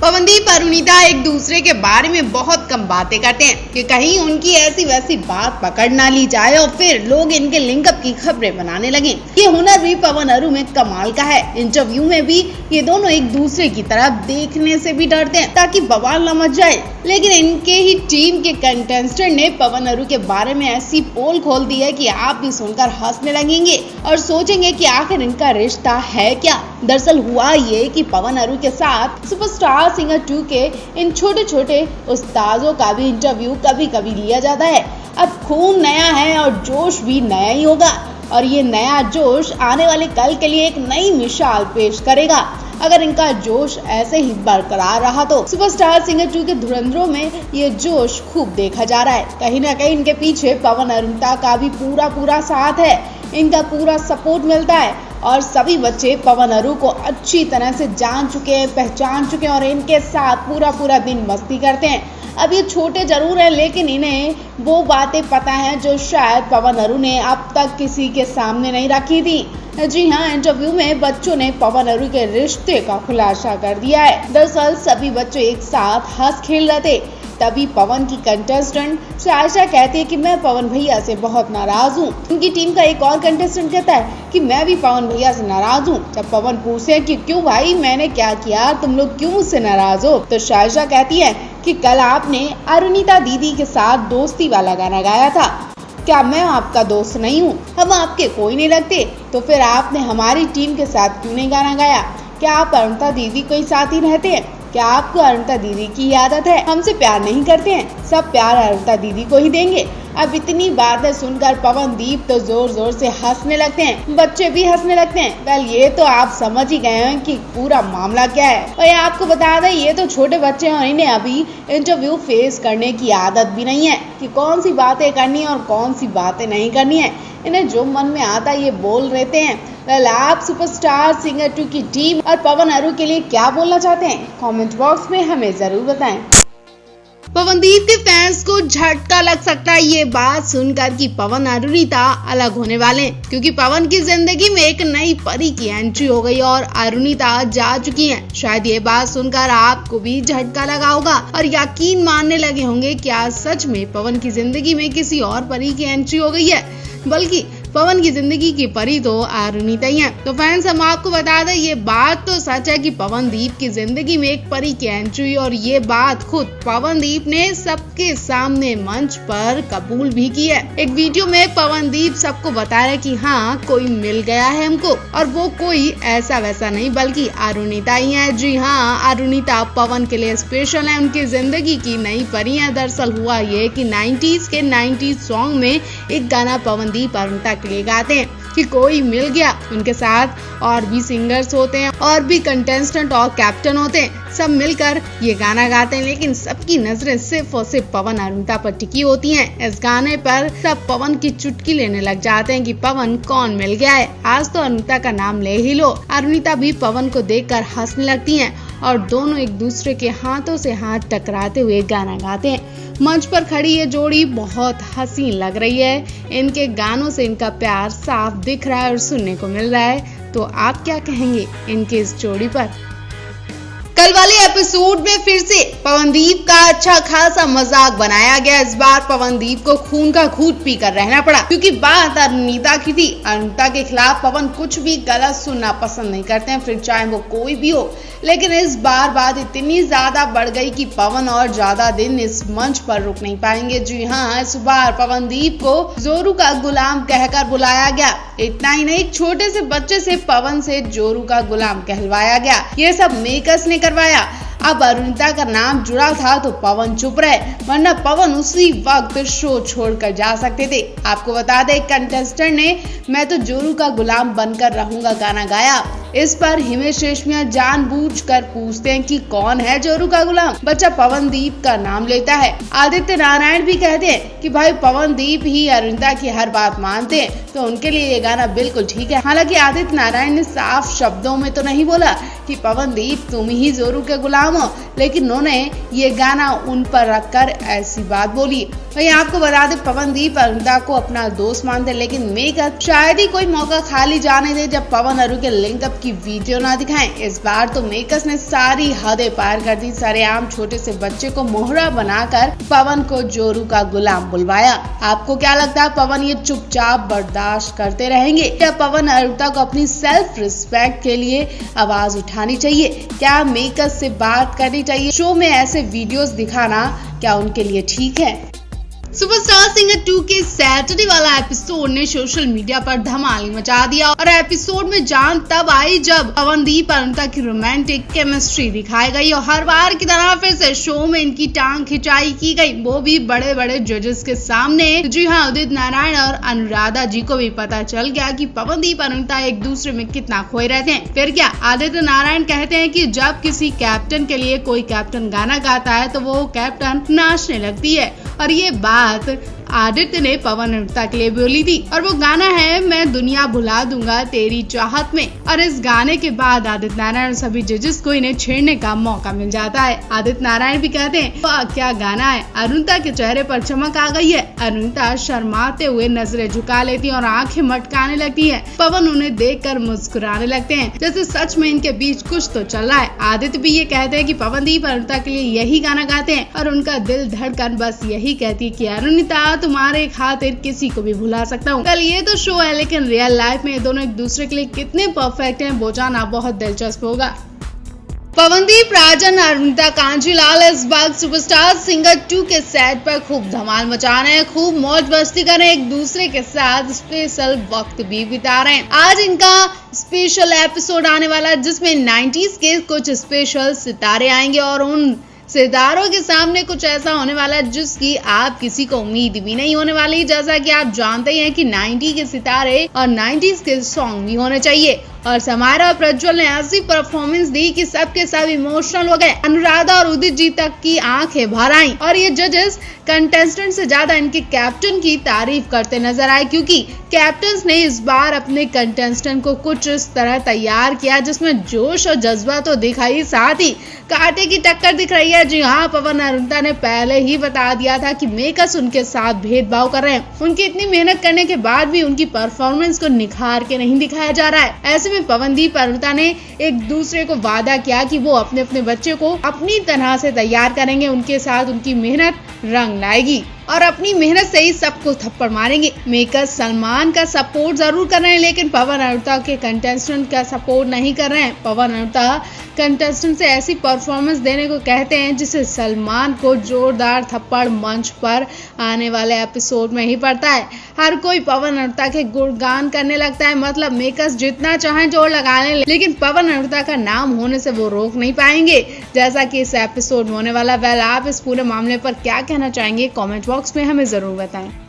पवनदीप अरुणिता एक दूसरे के बारे में बहुत कम बातें करते हैं कि कहीं उनकी ऐसी वैसी बात पकड़ ना ली जाए और फिर लोग इनके लिंकअप की खबरें बनाने लगे। ये हुनर भी पवन अरु में कमाल का है। इंटरव्यू में भी ये दोनों एक दूसरे की तरफ देखने से भी डरते हैं ताकि बवाल न मच जाए। लेकिन इनके ही टीम के कंटेस्टेंट ने पवन अरु के बारे में ऐसी पोल खोल दी है कि आप भी सुनकर हंसने लगेंगे और सोचेंगे कि आखिर इनका रिश्ता है क्या। दरअसल हुआ ये कि पवन अरु के साथ सुपरस्टार सिंगर 2 के इन छोटे छोटे उस्तादों का भी इंटरव्यू कभी कभी लिया जाता है। अब खून नया है और जोश भी नया ही होगा और ये नया जोश आने वाले कल के लिए एक नई मिसाल पेश करेगा। अगर इनका जोश ऐसे ही बरकरार रहा तो सुपरस्टार सिंगर 2 के धुरंधरों में ये जोश खूब देखा जा रहा है। कहीं ना कहीं इनके पीछे पवन अरुणिता का भी पूरा साथ है, इनका पूरा सपोर्ट मिलता है और सभी बच्चे पवन अरु को अच्छी तरह से जान चुके हैं, पहचान चुके हैं और इनके साथ पूरा दिन मस्ती करते हैं। अब ये छोटे जरूर हैं लेकिन इन्हें वो बातें पता हैं जो शायद पवन अरु ने अब तक किसी के सामने नहीं रखी थी। जी हाँ, इंटरव्यू में बच्चों ने पवन अरु के रिश्ते का खुलासा कर दिया है। दरअसल सभी बच्चे एक साथ हंस खेल रहे थे, तभी पवन की कंटेस्टेंट सायशा कहती है कि मैं पवन भैया से बहुत नाराज हूँ। उनकी टीम का एक और कंटेस्टेंट कहता है कि मैं भी पवन भैया से नाराज हूँ। जब पवन पूछते हैं कि क्यों भाई, मैंने क्या किया, तुम लोग क्यों मुझसे नाराज हो, तो सायशा कहती है कि कल आपने अरुणिता दीदी के साथ दोस्ती वाला गाना गाया था, क्या मैं आपका दोस्त नहीं हूँ, हम आपके कोई नहीं लगते, तो फिर आपने हमारी टीम के साथ क्यों नहीं गाना गाया? क्या आप अरुणिता दीदी को ही साथ ही रहते हैं? क्या आपको अरुणिता दीदी की आदत है? हमसे प्यार नहीं करते हैं, सब प्यार अरुणिता दीदी को ही देंगे। अब इतनी बातें सुनकर पवनदीप तो जोर से हंसने लगते हैं, बच्चे भी हंसने लगते हैं। वेल, ये तो आप समझ ही गए हैं कि पूरा मामला क्या है। और आपको बता दें, ये तो छोटे बच्चे हैं और इन्हें अभी इंटरव्यू फेस करने की आदत भी नहीं है कि कौन सी बातें करनी है और कौन सी बातें नहीं करनी है। इन्हें जो मन में आता है ये बोल रहते हैं। वेल, आप सुपरस्टार सिंगर 2 की टीम और पवन अरु के लिए क्या बोलना चाहते हैं? कमेंट बॉक्स में हमें जरूर बताएं। पवनदीप के फैंस को झटका लग सकता है ये बात सुनकर कि पवन अरुणिता अलग होने वाले हैं, क्योंकि पवन की जिंदगी में एक नई परी की एंट्री हो गई और अरुणिता जा चुकी हैं। शायद ये बात सुनकर आपको भी झटका लगा होगा और यकीन मानने लगे होंगे क्या सच में पवन की जिंदगी में किसी और परी की एंट्री हो गई है, बल्कि पवन की जिंदगी की परी तो अरुणिता ही है। तो फैंस, हम आपको बता दें ये बात तो सच है कि पवनदीप की जिंदगी में एक परी की एंट्री, और ये बात खुद पवनदीप ने सबके सामने मंच पर कबूल भी की है। एक वीडियो में पवनदीप सबको बता रहे कि हाँ, कोई मिल गया है हमको, और वो कोई ऐसा वैसा नहीं बल्कि अरुणिता ही है। जी हाँ, अरुणिता पवन के लिए स्पेशल है, उनकी जिंदगी की नई परी है। दरअसल हुआ ये कि 90s सॉन्ग में एक गाना पवनदीप अरुणिता के लिए गाते हैं कि कोई मिल गया। उनके साथ और भी सिंगर्स होते हैं और भी कंटेस्टेंट और कैप्टन होते हैं, सब मिलकर ये गाना गाते हैं, लेकिन सबकी नजरें सिर्फ और सिर्फ पवन अरुणिता पर टिकी होती हैं। इस गाने पर सब पवन की चुटकी लेने लग जाते हैं कि पवन कौन मिल गया है, आज तो अरुणिता का नाम ले ही लो। अरुणिता भी पवन को देखकर हंसने लगती हैं और दोनों एक दूसरे के हाथों से हाथ टकराते हुए गाना गाते हैं। मंच पर खड़ी ये जोड़ी बहुत हसीन लग रही है, इनके गानों से इनका प्यार साफ दिख रहा है और सुनने को मिल रहा है। तो आप क्या कहेंगे इनके इस जोड़ी पर? कल वाले एपिसोड में फिर से पवनदीप का अच्छा खासा मजाक बनाया गया। इस बार पवनदीप को खून का घूंट पीकर रहना पड़ा, क्योंकि बात अरुणिता की थी। अरुणिता के खिलाफ पवन कुछ भी गलत सुनना पसंद नहीं करते हैं, फिर चाहे वो कोई भी हो। लेकिन इस बार बात इतनी ज्यादा बढ़ गई कि पवन और ज्यादा दिन इस मंच पर रुक नहीं पाएंगे। जी हाँ, इस बार पवनदीप को जोरू का गुलाम कहकर बुलाया गया। इतना ही नहीं, छोटे से बच्चे से पवन से जोरू का गुलाम कहलवाया गया। ये सब मेकर्स ने करवाया। अब अरुणिता का नाम जुड़ा था तो पवन चुप रहे, वरना पवन उसी वक्त शो छोड़कर जा सकते थे। आपको बता दें, कंटेस्टेंट ने मैं तो जोरू का गुलाम बनकर रहूंगा गाना गाया। इस पर हिमेश रेशमिया जानबूझकर पूछते हैं कि कौन है जोरू का गुलाम। बच्चा पवनदीप का नाम लेता है। आदित्य नारायण भी कहते हैं कि भाई पवनदीप ही अरुणिता की हर बात मानते हैं, तो उनके लिए ये गाना बिल्कुल ठीक है। हालांकि आदित्य नारायण ने साफ शब्दों में तो नहीं बोला कि पवनदीप तुम ही जोरू के गुलाम हो, लेकिन उन्होंने ये गाना उन पर रखकर ऐसी बात बोली। वहीं आपको बता दें पवनदीप अरुणिता को अपना दोस्त मानते, लेकिन मेकर्स शायद ही कोई मौका खाली जाने दे जब पवन अरु के लिंकअप की वीडियो ना दिखाएं। इस बार तो मेकर्स ने सारी हदें पार कर दी। सरेआम छोटे से बच्चे को मोहरा बनाकर पवन को जोरू का गुलाम बुलवाया। आपको क्या लगता है, पवन ये चुपचाप बर्दाश्त करते रहेंगे या पवन अरुणिता को अपनी सेल्फ रिस्पेक्ट के लिए आवाज उठानी चाहिए? क्या मेकर्स से बात करनी चाहिए? शो में ऐसे वीडियोस दिखाना क्या उनके लिए ठीक है? सुपरस्टार सिंगर 2 के सैटरडे वाला एपिसोड ने सोशल मीडिया पर धमाल मचा दिया और एपिसोड में जान तब आई जब पवनदीप अरुणिता की रोमांटिक केमिस्ट्री दिखाई गई और हर बार की तरह फिर से शो में इनकी टांग खिंचाई की गई, वो भी बड़े बड़े जजेस के सामने। जी हाँ, उदित नारायण और अनुराधा जी को भी पता चल गया कि पवनदीप अरुणिता एक दूसरे में कितना खोए रहते हैं। फिर क्या, आदित्य नारायण कहते हैं कि जब किसी कैप्टन के लिए कोई कैप्टन गाना गाता है तो वो कैप्टन नाचने लगती है, और ये बात आदित्य ने पवन अरुणिता के लिए बोली थी और वो गाना है मैं दुनिया भुला दूंगा तेरी चाहत में। और इस गाने के बाद आदित्य नारायण सभी जजेस को इन्हें छेड़ने का मौका मिल जाता है। आदित्य नारायण भी कहते हैं वाह क्या गाना है। अरुणिता के चेहरे पर चमक आ गई है। अरुणिता शर्माते हुए नजरें झुका लेती है और आंखें मटकाने लगती है। पवन उन्हें देखकर मुस्कुराने लगते हैं जैसे सच में इनके बीच कुछ तो चल रहा है। आदित्य भी ये कहते हैं कि पवनदीप अरुणिता के लिए यही गाना गाते हैं और उनका दिल धड़कन बस यही कहती है कि अरुणिता तुम्हारे खातिर किसी को भी भुला सकता हूँ। कल ये तो शो है, लेकिन रियल लाइफ में ये दोनों एक दूसरे के लिए कितने परफेक्ट हैं वो जानना बहुत दिलचस्प होगा। पवनदीप राजन अरुणिता कांजीलाल इस बार सुपरस्टार सिंगर 2 के सेट पर खूब धमाल मचा रहे हैं, खूब मौज मस्ती कर रहे हैं, एक दूसरे के साथ स्पेशल वक्त भी बिता रहे हैं। आज इनका स्पेशल एपिसोड आने वाला है जिसमें 90s के कुछ स्पेशल सितारे आएंगे और उन सितारों के सामने कुछ ऐसा होने वाला है जिसकी आप किसी को उम्मीद भी नहीं होने वाली। जैसा कि आप जानते हैं कि 90 के सितारे और 90s के सॉन्ग भी होने चाहिए और समारा और प्रज्वल ने ऐसी परफॉर्मेंस दी कि सबके सब इमोशनल हो गए। अनुराधा और उदित जी तक की आंखें भर आईं और ये जजेस कंटेस्टेंट से ज्यादा इनके कैप्टन की तारीफ करते नजर आए, क्योंकि कैप्टन ने इस बार अपने कंटेस्टेंट को कुछ इस तरह तैयार किया जिसमें जोश और जज्बा तो दिखाई, साथ ही कांटे की टक्कर दिख रही है। जी हाँ, पवन अरुणिता ने पहले ही बता दिया था कि मेकर्स उनके साथ भेदभाव कर रहे हैं। उनकी इतनी मेहनत करने के बाद भी उनकी परफॉर्मेंस को निखार के नहीं दिखाया जा रहा है। ऐसे में पवनदीप अरुणिता ने एक दूसरे को वादा किया कि वो अपने अपने बच्चे को अपनी तरह से तैयार करेंगे, उनके साथ उनकी मेहनत रंग लाएगी और अपनी मेहनत से ही सबको थप्पड़ मारेंगे। मेकर्स सलमान का सपोर्ट जरूर कर रहे हैं, लेकिन पवन अरुणिता के कंटेस्टेंट का सपोर्ट नहीं कर रहे हैं। पवन अरुणिता कंटेस्टेंट से ऐसी परफॉर्मेंस देने को कहते हैं जिससे सलमान को जोरदार थप्पड़ मंच पर आने वाले एपिसोड में ही पड़ता है। हर कोई पवन अरुणिता के गुणगान करने लगता है, मतलब मेकर्स जितना चाहें जोर लगा लें, लेकिन पवन अरुणिता का नाम होने से वो रोक नहीं पाएंगे जैसा कि इस एपिसोड में होने वाला। वेल, आप इस पूरे मामले पर क्या कहना चाहेंगे? कमेंट बॉक्स में हमें जरूर बताएं।